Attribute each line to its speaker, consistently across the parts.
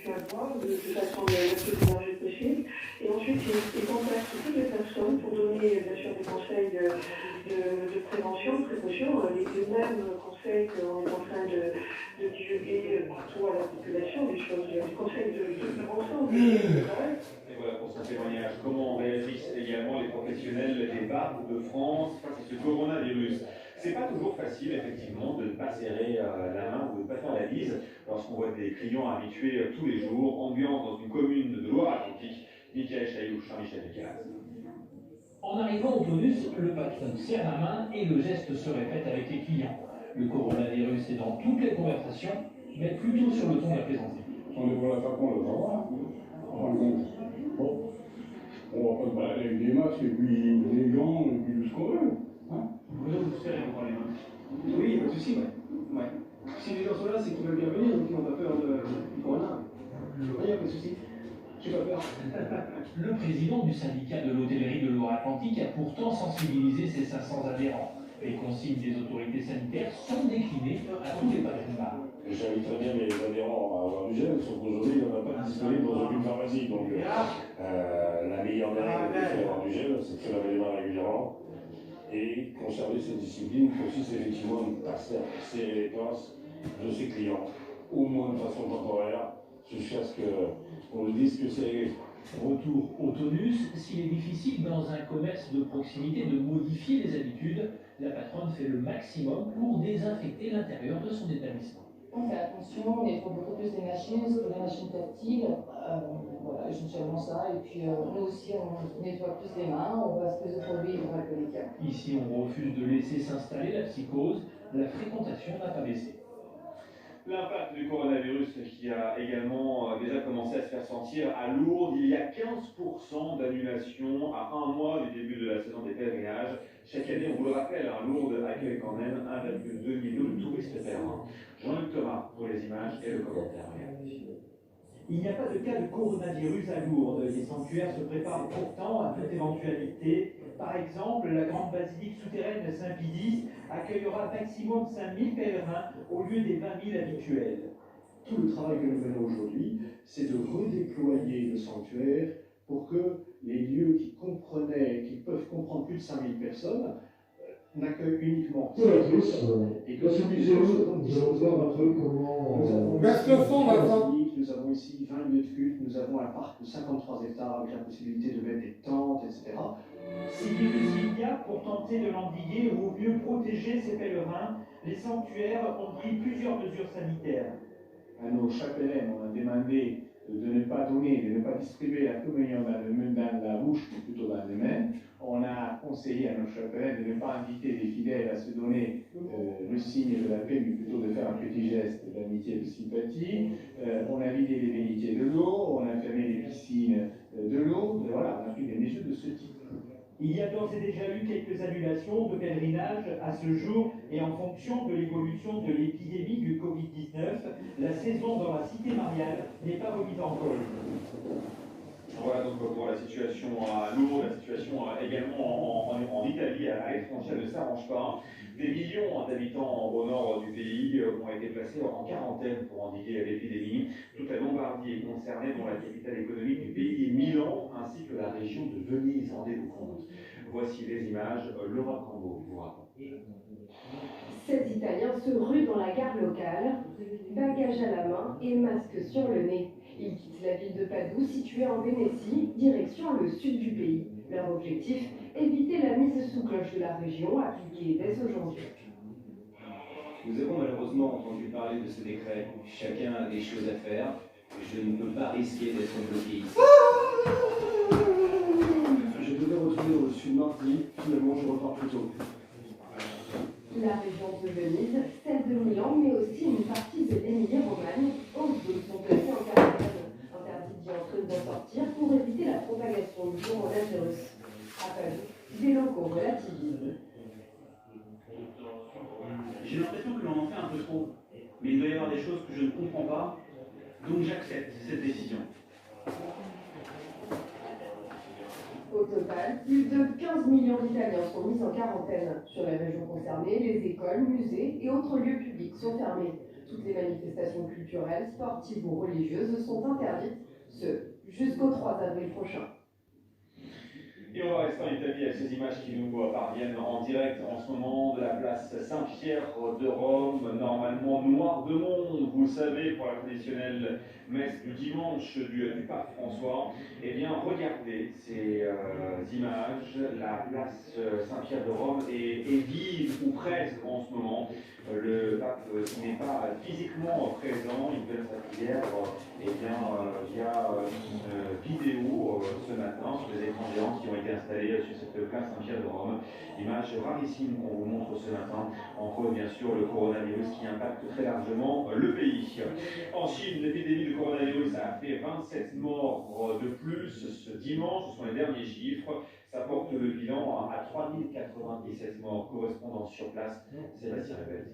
Speaker 1: pu avoir de façon la plus élargie possible. Et ensuite, il contacte toutes les personnes pour donner bien sûr des conseils de prévention, de précaution, les mêmes conseils qu'on est en train de divulguer partout à la population, des conseils de prévention.
Speaker 2: Et voilà pour son témoignage. Comment réagissent également les professionnels des bars de France face à ce coronavirus? C'est pas toujours facile, effectivement, de ne pas serrer la main ou de ne pas faire la bise lorsqu'on voit des clients habitués tous les jours. Ambiance dans une commune de Loire-Atlantique. Michael Chailloux, Jean-Michel Descalas.
Speaker 3: En arrivant au tonus, le patron serre la main et le geste se répète avec les clients. Le coronavirus est dans toutes les conversations, mais plutôt sur le ton de la plaisanterie.
Speaker 4: On est pour la façon de le savoir. Bon, on va pas se balader avec des masques et puis des gants et puis tout ce qu'on veut. Hein?
Speaker 5: Vous serrez encore les mains. Oui, pas de souci, ouais. Si les gens sont là, c'est qu'ils veulent bien venir, donc ils n'ont pas peur du corona. Il n'y a pas de souci. J'ai pas peur.
Speaker 3: Le président du syndicat de l'hôtellerie de Loire-Atlantique a pourtant sensibilisé ses 500 adhérents. Les consignes des autorités sanitaires sont déclinées à tous les patrons de bar.
Speaker 4: J'invite très bien mes adhérents à avoir du gel, sauf qu'aujourd'hui, il n'y en a pas disponible dans aucune pharmacie. Donc, la meilleure manière de faire avoir du gel, c'est de se laver les mains régulièrement et conserver cette discipline qui consiste effectivement à ne pas serrer les pinces de ses clients, au moins de façon temporaire, jusqu'à ce qu'on nous dise que c'est.
Speaker 3: Retour au tonus, s'il est difficile dans un commerce de proximité de modifier les habitudes, la patronne fait le maximum pour désinfecter l'intérieur de son établissement.
Speaker 6: On fait attention, on nettoie beaucoup plus les machines, surtout les machines tactiles, voilà, essentiellement ça. Et puis nous aussi, on nettoie plus les mains, on passe plus de produits hydroalcooliques.
Speaker 3: Ici, on refuse de laisser s'installer la psychose, la fréquentation n'a pas baissé.
Speaker 2: L'impact du coronavirus qui a également déjà commencé à se faire sentir à Lourdes. Il y a 15% d'annulation à un mois du début de la saison des pèlerinages. Chaque année, on vous le rappelle, Lourdes accueille quand même 1,2 million de touristes pèlerins. Jean-Luc Thomas pour les images et le commentaire.
Speaker 7: Il n'y a pas de cas de coronavirus à Lourdes. Les sanctuaires se préparent pourtant à toute éventualité. Par exemple, la grande basilique souterraine de Saint-Pidis accueillera maximum 5000 pèlerins au lieu des 20 000 habituels.
Speaker 8: Tout le travail que nous menons aujourd'hui, c'est de redéployer le sanctuaire pour que les lieux qui peuvent comprendre plus de 5000 personnes n'accueillent uniquement et que nous allons voir un peu comment nous avons ici 20 lieux de culte, nous avons un parc de 53 hectares avec la possibilité de mettre des tentes, etc.
Speaker 7: Si virus il y a, pour tenter de l'endiguer ou mieux protéger ces pèlerins, les sanctuaires ont pris plusieurs mesures sanitaires.
Speaker 8: À nos chapelaines, on a demandé de ne pas donner, de ne pas distribuer la communion dans la bouche, mais plutôt dans les mains. On a conseillé à nos chapelaines de ne pas inviter les fidèles à se donner le signe de la paix, mais plutôt de faire un petit geste d'amitié et de sympathie. On a vidé les bénitiers de l'eau, on a fermé les piscines de l'eau. Voilà, on a pris des mesures de ce type.
Speaker 7: Il y a d'ores et déjà eu quelques annulations de pèlerinage à ce jour et en fonction de l'évolution de l'épidémie du Covid-19, la saison dans la cité mariale n'est pas remise en cause.
Speaker 2: Voilà donc pour la situation à Lourdes, la situation également en Italie, à l'aide frontière ne s'arrange pas. Des millions d'habitants au nord du pays ont été placés en quarantaine pour endiguer l'épidémie. Toute la Lombardie est concernée, dont la capitale économique du pays est Milan, ainsi que la région de Venise. Rendez-vous compte. Voici les images, Laura Cambo vous raconte.
Speaker 9: 16 Italiens se ruent dans la gare locale, bagages à la main et masque sur le nez. Ils quittent la ville de Padoue, située en Vénétie, direction le sud du pays. Leur objectif, éviter la mise sous cloche de la région, appliquée dès aujourd'hui.
Speaker 5: Nous avons malheureusement entendu parler de ce décret. Chacun a des choses à faire. Je ne peux pas risquer d'être bloqué ici.
Speaker 8: Je devais retourner au sud mardi, finalement je repars plus tôt.
Speaker 9: La région de Venise, celle de Milan, mais aussi une partie de l'Émilie-Romagne, tous sont placés en quarantaine. Interdit d'y entrer ou d'en sortir pour éviter la propagation du coronavirus. À Paris, des locaux relativisent.
Speaker 5: J'ai l'impression que l'on en fait un peu trop. Mais il doit y avoir des choses que je ne comprends pas, donc j'accepte cette décision.
Speaker 9: Au total, plus de 15 millions d'Italiens sont mis en quarantaine. Sur les régions concernées, les écoles, musées et autres lieux publics sont fermés. Toutes les manifestations culturelles, sportives ou religieuses sont interdites, jusqu'au 3 avril prochain.
Speaker 2: Et on va rester en Italie avec ces images qui nous parviennent en direct en ce moment de la place Saint-Pierre de Rome, normalement noire de monde, vous le savez, pour la traditionnelle messe du dimanche du pape François. Eh bien, regardez ces images, la place Saint-Pierre de Rome est vive ou presque en ce moment. Le pape n'est pas physiquement présent, il fait sa prière via une vidéo ce matin sur les écrans géants qui ont été installés sur cette place Saint-Pierre de Rome. Image rarissime qu'on vous montre ce matin, en cause bien sûr le coronavirus qui impacte très largement le pays. En Chine, l'épidémie de coronavirus a fait 27 morts de plus ce dimanche, ce sont les derniers chiffres. Ça porte le bilan à 3097 morts correspondant sur place. Sébastien Rebel.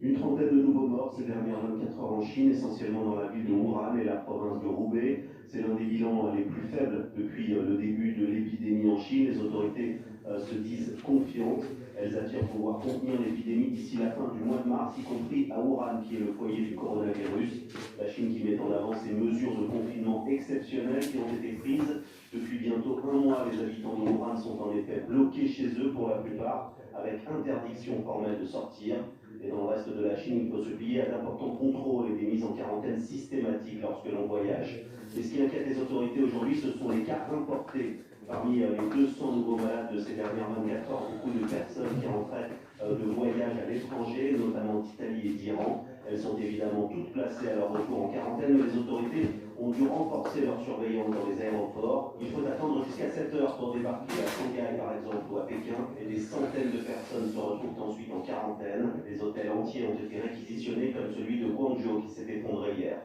Speaker 10: Une trentaine de nouveaux morts ces dernières 24 heures en Chine, essentiellement dans la ville de Wuhan et la province de Hubei. C'est l'un des bilans les plus faibles depuis le début de l'épidémie en Chine. Les autorités se disent confiantes. Elles affirment pouvoir contenir l'épidémie d'ici la fin du mois de mars, y compris à Wuhan, qui est le foyer du coronavirus. La Chine qui met en avant ces mesures de confinement exceptionnelles qui ont été prises. Depuis bientôt un mois, les habitants de Wuhan sont en effet bloqués chez eux pour la plupart, avec interdiction formelle de sortir. Et dans le reste de la Chine, il faut se plier à d'importants contrôles et des mises en quarantaine systématiques lorsque l'on voyage. Et ce qui inquiète les autorités aujourd'hui, ce sont les cas importés. Parmi les 200 nouveaux malades de ces dernières 24 heures, beaucoup de personnes qui rentraient de voyage à l'étranger, notamment d'Italie et d'Iran. Elles sont évidemment toutes placées à leur retour en quarantaine, mais les autorités ont dû renforcer leur surveillance dans les aéroports. Il faut attendre jusqu'à 7 heures pour débarquer à Shanghai par exemple ou à Pékin, et des centaines de personnes se retrouvent ensuite en quarantaine. Des hôtels entiers ont été réquisitionnés comme celui de Guangzhou qui s'est effondré hier.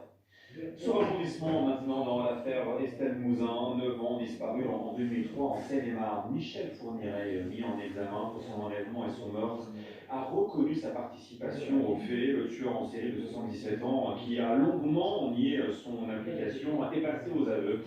Speaker 2: Ce rebondissement maintenant dans l'affaire Estelle Mouzin, 9 ans, disparue en 2003 en Seine-et-Marne. Michel Fourniret, mis en examen pour son enlèvement et son meurtre, a reconnu sa participation au fait. Le tueur en série de 77 ans, qui a longuement nié son implication, est passé aux aveux.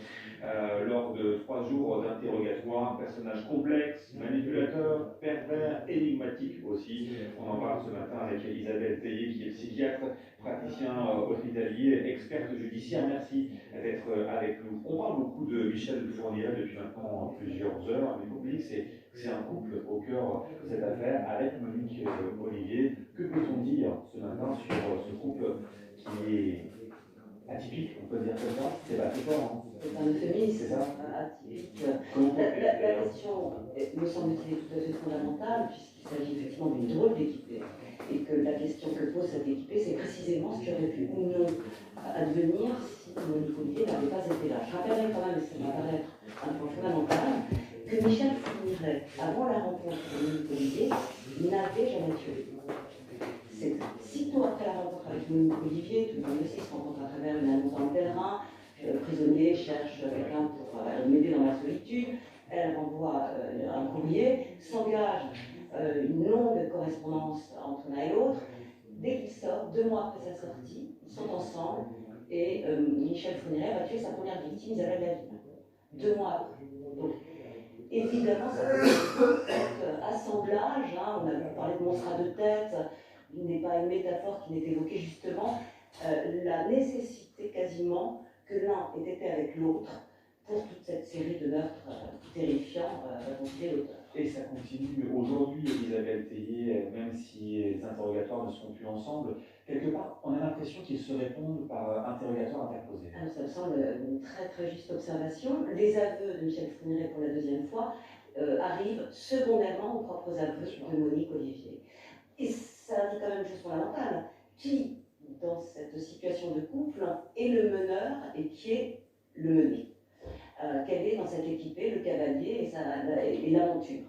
Speaker 2: Lors de 3 jours d'interrogatoire, un personnage complexe, manipulateur, pervers, énigmatique aussi. On en parle ce matin avec Isabelle Tellier, qui est psychiatre, praticien hospitalier, experte judiciaire. Merci d'être avec nous. On parle beaucoup de Michel Fourniret depuis maintenant plusieurs heures, mais n'oubliez que c'est un couple au cœur de cette affaire avec Monique Olivier. Que peut-on dire ce matin sur ce couple qui est atypique, on peut dire comme ça? C'est pas très fort, hein?
Speaker 11: C'est un euphémisme atypique. La question, me semble-t-il, est tout à fait fondamentale, puisqu'il s'agit effectivement d'une drôle d'équipée, et que la question que pose cette équipée, c'est précisément ce qui aurait pu ou non advenir si Monique Olivier n'avait pas été là. Je rappellerai quand même, et ça va paraître un point fondamental, que Michel Fourniret, avant la rencontre de Monique Olivier, n'avait jamais tué. C'est sitôt après la rencontre avec Monique Olivier, tout le monde le sait, se rencontre à travers une annonce dans le pèlerin. Le prisonnier cherche quelqu'un pour m'aider dans la solitude. Elle renvoie un courrier, s'engage une longue correspondance entre l'un et l'autre. Dès qu'il sort, 2 mois après sa sortie, ils sont ensemble et Michel Fourniret va tuer sa première victime, Isabelle Lavigne. 2 mois après. Donc, évidemment, ça peut être assemblage. Hein, on a parlé de monstre à 2 têtes. Il n'est pas une métaphore qui n'est évoquée justement. La nécessité quasiment que l'un ait été avec l'autre pour toute cette série de meurtres terrifiants dont il est l'auteur.
Speaker 2: Et ça continue aujourd'hui, Isabelle Tellier, même si les interrogatoires ne sont plus ensemble. Quelque part, on a l'impression qu'ils se répondent par interrogatoire interposé.
Speaker 11: Alors, ça me semble une très très juste observation. Les aveux de Michel Fourniret pour la 2e fois arrivent secondairement aux propres aveux de Monique Olivier. Et ça dit quand même une chose fondamentale. Qui, dans cette situation de couple, est le meneur et qui est le mené? Quel est dans cette équipée le cavalier et la monture?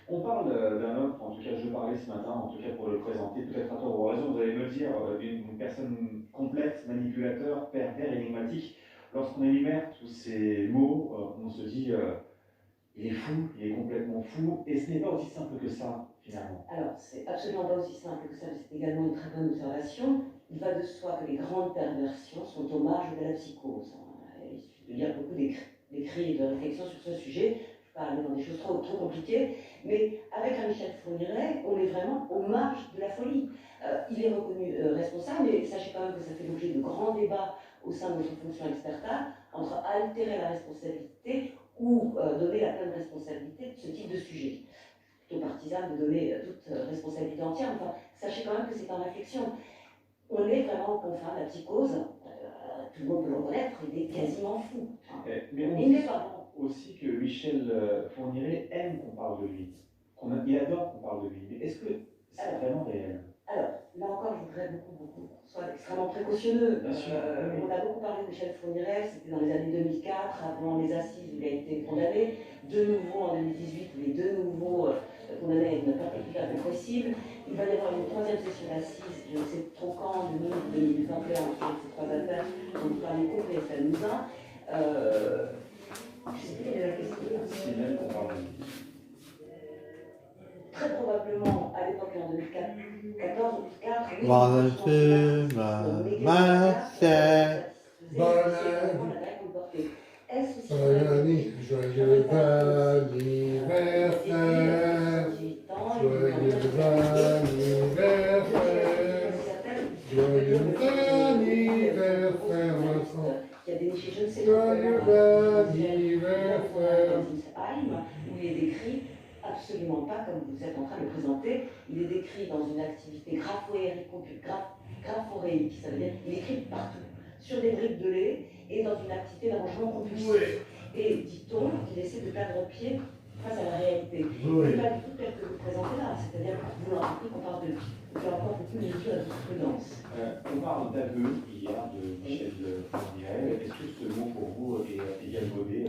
Speaker 2: On parle d'un homme, en tout cas je parlais ce matin, en tout cas pour le présenter, peut-être à tort ou à raison, vous allez me le dire, une personne complexe, manipulateur, pervers, énigmatique. Lorsqu'on énumère tous ces mots, on se dit il est fou, il est complètement fou, et ce n'est pas aussi simple que ça, finalement.
Speaker 11: Alors, c'est absolument pas aussi simple que ça, mais c'est également une très bonne observation. Il va de soi que les grandes perversions sont au marge de la psychose. Il suffit de lire beaucoup d'écrits et de réflexions sur ce sujet. Je pas aller dans des choses trop compliquées, mais avec un Michel Fourniret, on est vraiment aux marges de la folie. Il est reconnu responsable, mais sachez quand même que ça fait l'objet de grands débats au sein de notre fonction expertale entre altérer la responsabilité ou donner la pleine responsabilité de ce type de sujet. Plutôt partisane de donner toute responsabilité entière, enfin, sachez quand même que c'est en réflexion. On est vraiment aux confins de la psychose, tout le monde peut le reconnaître, il est quasiment fou.
Speaker 2: Mais on
Speaker 11: Il n'est pas bon.
Speaker 2: aussi que Michel Fourniret aime qu'on parle de lui, il adore qu'on parle de lui, mais est-ce que c'est vraiment réel?
Speaker 11: Alors, là encore, je voudrais beaucoup soit extrêmement précautionneux.
Speaker 2: Bien sûr.
Speaker 11: On a beaucoup parlé de Michel Fourniret, c'était dans les années 2004, avant les assises où il a été condamné, de nouveau en 2018, où il est de nouveau condamné à une perpétuité incompressible. Il va y avoir une troisième session d'assises, je ne sais trop quand, de 2021, avec ces trois affaires dont vous parlez complet, ça nous a. Je sais plus quelle est la question.
Speaker 2: C'est même qu'on parle de lui.
Speaker 11: Très probablement, à l'époque, en 2014 ou 2004, oui, qui a déniché je ne sais pas où il est décrit absolument pas comme vous êtes en train de le présenter. Il est décrit dans une activité graphoréique, ça veut dire qu'il écrit partout, sur des bribes de lait et dans une activité d'arrangement compulsif. Et dit-on qu'il essaie de perdre pied face à la réalité. C'est pas du tout tel que vous présentez là, c'est-à-dire que vous l'aurez compris qu'on parle de encore beaucoup de mesures de prudence.
Speaker 2: On parle d'aveu hier de Michel Fourniret. Est-ce que ce mot pour vous est galvaudé?